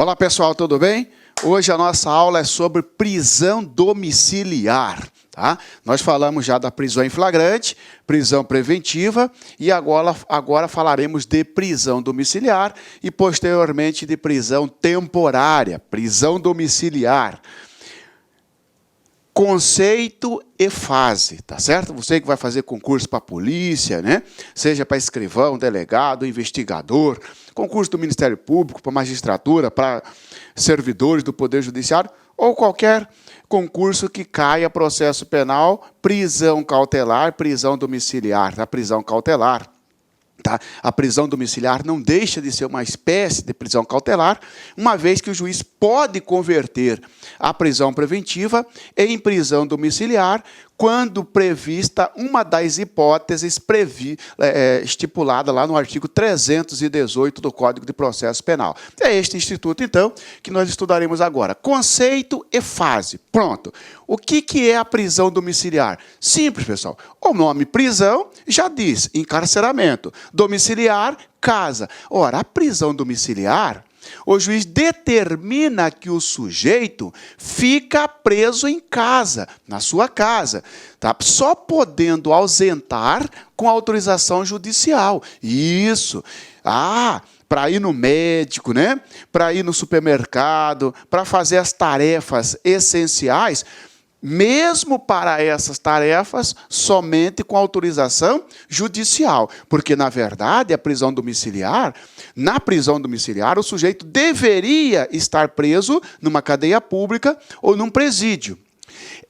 Olá pessoal, tudo bem? Hoje a nossa aula é sobre prisão domiciliar. Tá? Nós falamos já da prisão em flagrante, prisão preventiva e agora falaremos de prisão domiciliar e posteriormente de prisão temporária, prisão domiciliar. Conceito e fase, tá certo? Você que vai fazer concurso para a polícia, né? Seja para escrivão, delegado, investigador, concurso do Ministério Público, para magistratura, para servidores do Poder Judiciário, ou qualquer concurso que caia processo penal, prisão cautelar, prisão domiciliar, tá? Prisão cautelar. Tá? A prisão domiciliar não deixa de ser uma espécie de prisão cautelar, uma vez que o juiz pode converter a prisão preventiva em prisão domiciliar quando prevista uma das hipóteses estipulada lá no artigo 318 do Código de Processo Penal. É este instituto, então, que nós estudaremos agora. Conceito e fase. Pronto. O que é a prisão domiciliar? Simples, pessoal. O nome prisão já diz encarceramento. Domiciliar, casa. Ora, a prisão domiciliar, o juiz determina que o sujeito fica preso em casa, na sua casa, tá? Só podendo ausentar com autorização judicial. Isso. Para ir no médico, né? Para ir no supermercado, para fazer as tarefas essenciais, mesmo para essas tarefas, somente com autorização judicial. Porque, na verdade, na prisão domiciliar, o sujeito deveria estar preso numa cadeia pública ou num presídio.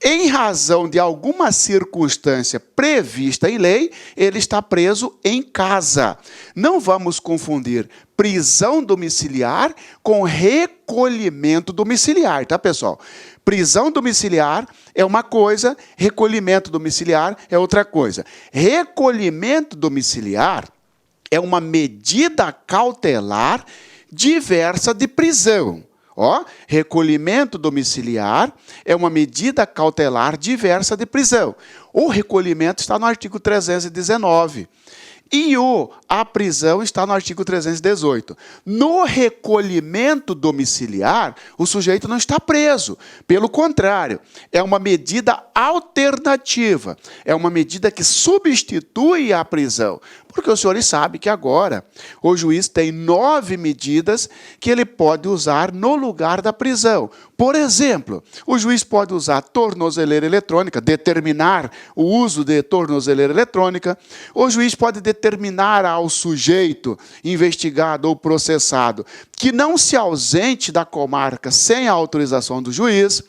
Em razão de alguma circunstância prevista em lei, ele está preso em casa. Não vamos confundir prisão domiciliar com recolhimento domiciliar, tá, pessoal? Prisão domiciliar é uma coisa, recolhimento domiciliar é outra coisa. Recolhimento domiciliar é uma medida cautelar diversa de prisão. Recolhimento domiciliar é uma medida cautelar diversa de prisão. O recolhimento está no artigo 319. E a prisão está no artigo 318. No recolhimento domiciliar, o sujeito não está preso. Pelo contrário, é uma medida alternativa. É uma medida que substitui a prisão. Porque os senhores sabem que agora o juiz tem 9 medidas que ele pode usar no lugar da prisão. Por exemplo, o juiz pode usar tornozeleira eletrônica, determinar o uso de tornozeleira eletrônica. O juiz pode determinar ao sujeito investigado ou processado que não se ausente da comarca sem a autorização do juiz.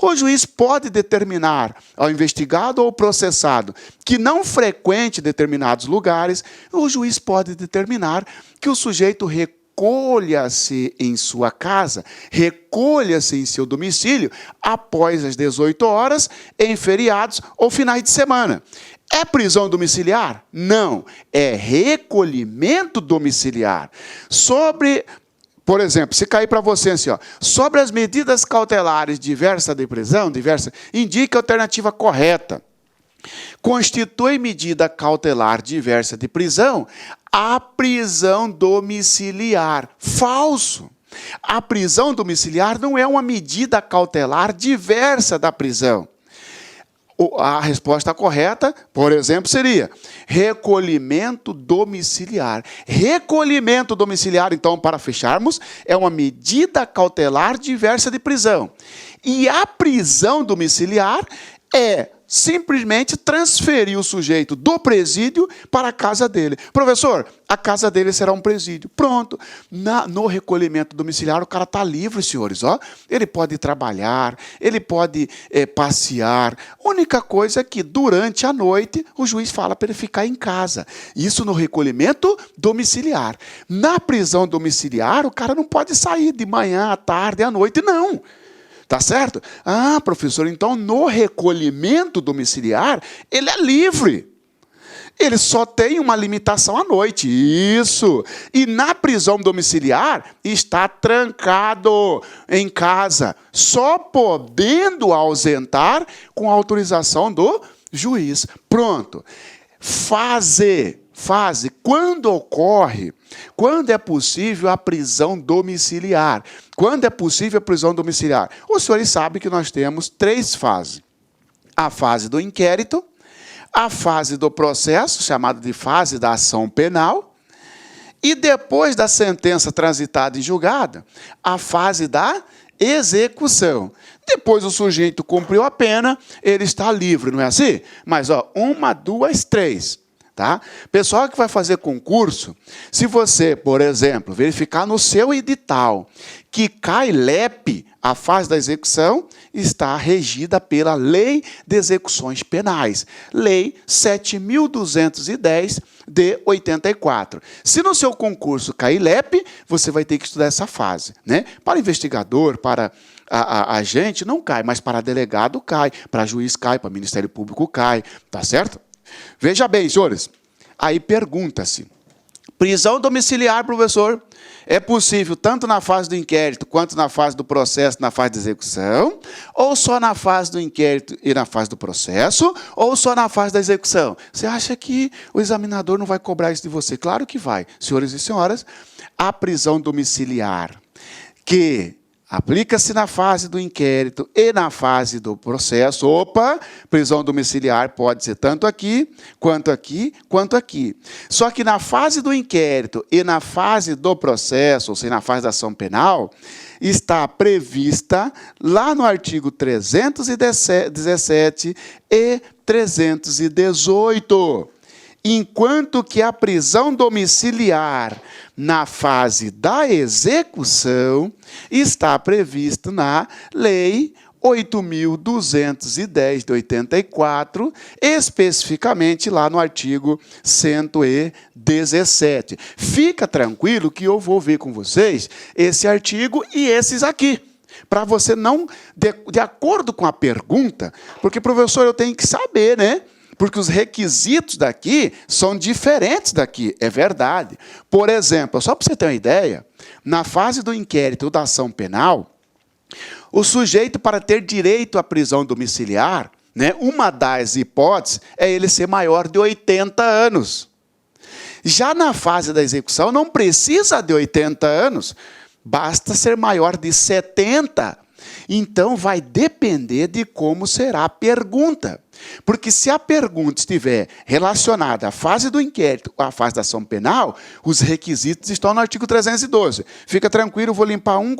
O juiz pode determinar ao investigado ou processado que não frequente determinados lugares. O juiz pode determinar que o sujeito recolha-se em sua casa, recolha-se em seu domicílio após as 18 horas, em feriados ou finais de semana. É prisão domiciliar? Não. É recolhimento domiciliar. Por exemplo, se cair para você assim, sobre as medidas cautelares diversas de prisão, indique a alternativa correta. Constitui medida cautelar diversa de prisão a prisão domiciliar. Falso. A prisão domiciliar não é uma medida cautelar diversa da prisão. A resposta correta, por exemplo, seria recolhimento domiciliar. Recolhimento domiciliar, então, para fecharmos, é uma medida cautelar diversa de prisão. E a prisão domiciliar é simplesmente transferir o sujeito do presídio para a casa dele. Professor, a casa dele será um presídio. Pronto. No recolhimento domiciliar, o cara está livre, senhores. Ele pode trabalhar, ele pode passear. A única coisa é que, durante a noite, o juiz fala para ele ficar em casa. Isso no recolhimento domiciliar. Na prisão domiciliar, o cara não pode sair de manhã, à tarde, à noite, não. Tá certo? Professor, então no recolhimento domiciliar, ele é livre. Ele só tem uma limitação à noite. Isso. E na prisão domiciliar, está trancado em casa, só podendo ausentar com autorização do juiz. Pronto. Fase. fase, quando ocorre, quando é possível a prisão domiciliar. Quando é possível a prisão domiciliar? Os senhores sabem que nós temos 3 fases. A fase do inquérito, a fase do processo, chamada de fase da ação penal, e depois da sentença transitada e julgada, a fase da execução. Depois o sujeito cumpriu a pena, ele está livre, não é assim? Mas, 1, 2, 3. Tá? Pessoal que vai fazer concurso, se você, por exemplo, verificar no seu edital que CAILEP, a fase da execução, está regida pela Lei de Execuções Penais, Lei 7.210 de 84. Se no seu concurso CAILEP, você vai ter que estudar essa fase, né? Para investigador, para agente, não cai, mas para delegado cai, para juiz cai, para Ministério Público cai, tá certo? Veja bem, senhores, aí pergunta-se, prisão domiciliar, professor, é possível tanto na fase do inquérito, quanto na fase do processo, na fase de execução, ou só na fase do inquérito e na fase do processo, ou só na fase da execução? Você acha que o examinador não vai cobrar isso de você? Claro que vai. Senhores e senhoras, a prisão domiciliar, que aplica-se na fase do inquérito e na fase do processo. Opa, prisão domiciliar pode ser tanto aqui, quanto aqui, quanto aqui. Só que na fase do inquérito e na fase do processo, ou seja, na fase da ação penal, está prevista lá no artigo 317 e 318. Enquanto que a prisão domiciliar na fase da execução está prevista na Lei 8.210 de 84, especificamente lá no artigo 117. Fica tranquilo que eu vou ver com vocês esse artigo e esses aqui, para você não, de acordo com a pergunta, porque, professor, eu tenho que saber, né? Porque os requisitos daqui são diferentes daqui, é verdade. Por exemplo, só para você ter uma ideia, na fase do inquérito ou da ação penal, o sujeito, para ter direito à prisão domiciliar, né, uma das hipóteses é ele ser maior de 80 anos. Já na fase da execução, não precisa de 80 anos, basta ser maior de 70. Então, vai depender de como será a pergunta. Porque se a pergunta estiver relacionada à fase do inquérito ou à fase da ação penal, os requisitos estão no artigo 312. Fica tranquilo, eu vou limpar um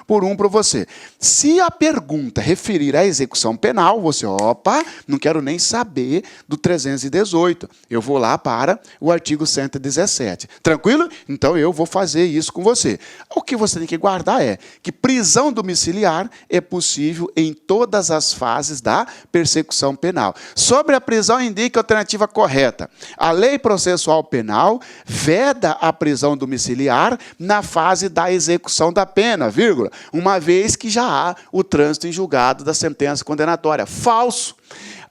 por um para você. Se a pergunta referir à execução penal, você, opa, não quero nem saber do 318. Eu vou lá para o artigo 117. Tranquilo? Então, eu vou fazer isso com você. O que você tem que guardar é que prisão domiciliar é possível em todas as fases da persecução penal. Sobre a prisão, indique a alternativa correta. A lei processual penal veda a prisão domiciliar na fase da execução da pena, vírgula, uma vez que já há o trânsito em julgado da sentença condenatória. Falso.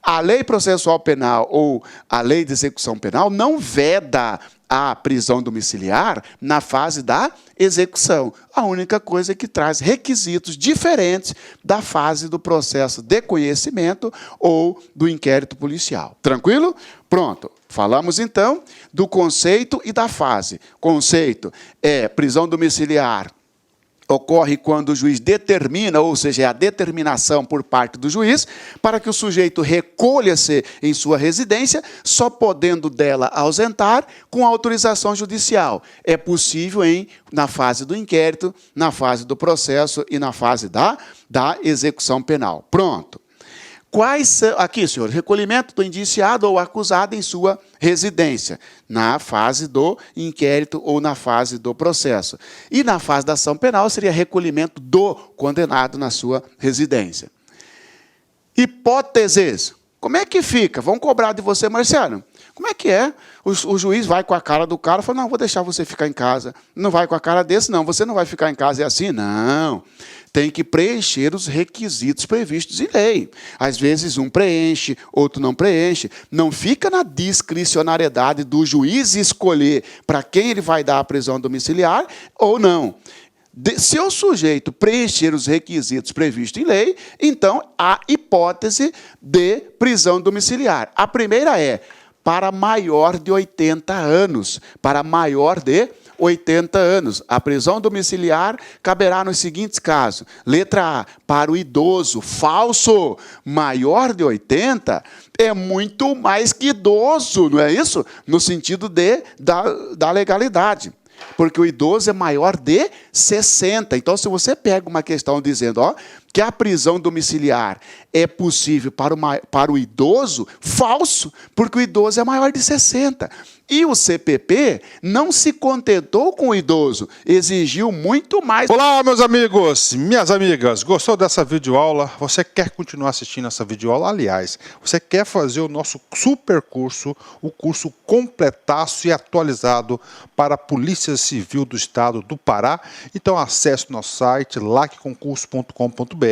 A lei processual penal ou a lei de execução penal não veda a prisão domiciliar na fase da execução. A única coisa é que traz requisitos diferentes da fase do processo de conhecimento ou do inquérito policial. Tranquilo? Pronto. Falamos, então, do conceito e da fase. Conceito é prisão domiciliar. Ocorre quando o juiz determina, ou seja, é a determinação por parte do juiz, para que o sujeito recolha-se em sua residência, só podendo dela ausentar com autorização judicial. É possível na fase do inquérito, na fase do processo e na fase da execução penal. Pronto. Quais são, aqui, senhor, recolhimento do indiciado ou acusado em sua residência, na fase do inquérito ou na fase do processo. E na fase da ação penal seria recolhimento do condenado na sua residência. Hipóteses. Como é que fica? Vão cobrar de você, Marciano. Como é que é? O juiz vai com a cara do cara e fala, não, vou deixar você ficar em casa. Não vai com a cara desse, não, você não vai ficar em casa. É assim? Não. Tem que preencher os requisitos previstos em lei. Às vezes um preenche, outro não preenche. Não fica na discricionariedade do juiz escolher para quem ele vai dar a prisão domiciliar ou não. Se o sujeito preencher os requisitos previstos em lei, então há hipótese de prisão domiciliar. A primeira é para maior de 80 anos. Para maior de 80 anos. A prisão domiciliar caberá nos seguintes casos. Letra A, para o idoso. Falso. Maior de 80 é muito mais que idoso, não é isso? No sentido da legalidade. Porque o idoso é maior de 60. Então, se você pega uma questão dizendo que a prisão domiciliar é possível para o idoso, falso, porque o idoso é maior de 60. E o CPP não se contentou com o idoso, exigiu muito mais. Olá, meus amigos, minhas amigas, gostou dessa videoaula? Você quer continuar assistindo essa videoaula? Aliás, você quer fazer o nosso super curso, o curso completaço e atualizado para a Polícia Civil do Estado do Pará? Então acesse o nosso site, lacconcurso.com.br.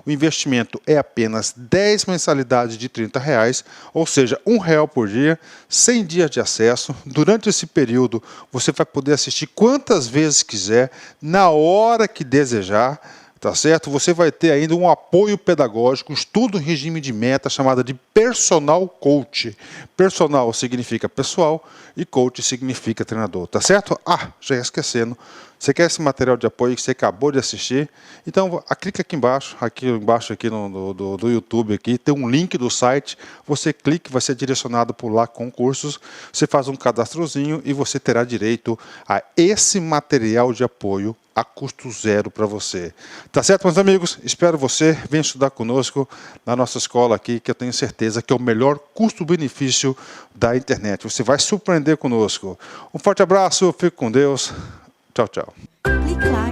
O investimento é apenas 10 mensalidades de R$30, ou seja, R$1 por dia, 100 dias de acesso. Durante esse período, você vai poder assistir quantas vezes quiser, na hora que desejar, tá certo? Você vai ter ainda um apoio pedagógico, estudo em regime de meta, chamada de personal coach. Personal significa pessoal e coach significa treinador, tá certo? Já ia esquecendo. Você quer esse material de apoio que você acabou de assistir? Então, clica aqui embaixo aqui do YouTube, aqui, tem um link do site. Você clica, vai ser direcionado por lá com cursos. Você faz um cadastrozinho e você terá direito a esse material de apoio a custo zero para você. Tá certo, meus amigos? Espero você. Venha estudar conosco na nossa escola aqui, que eu tenho certeza que é o melhor custo-benefício da internet. Você vai surpreender conosco. Um forte abraço, fique com Deus. Tchau, tchau. Clique lá.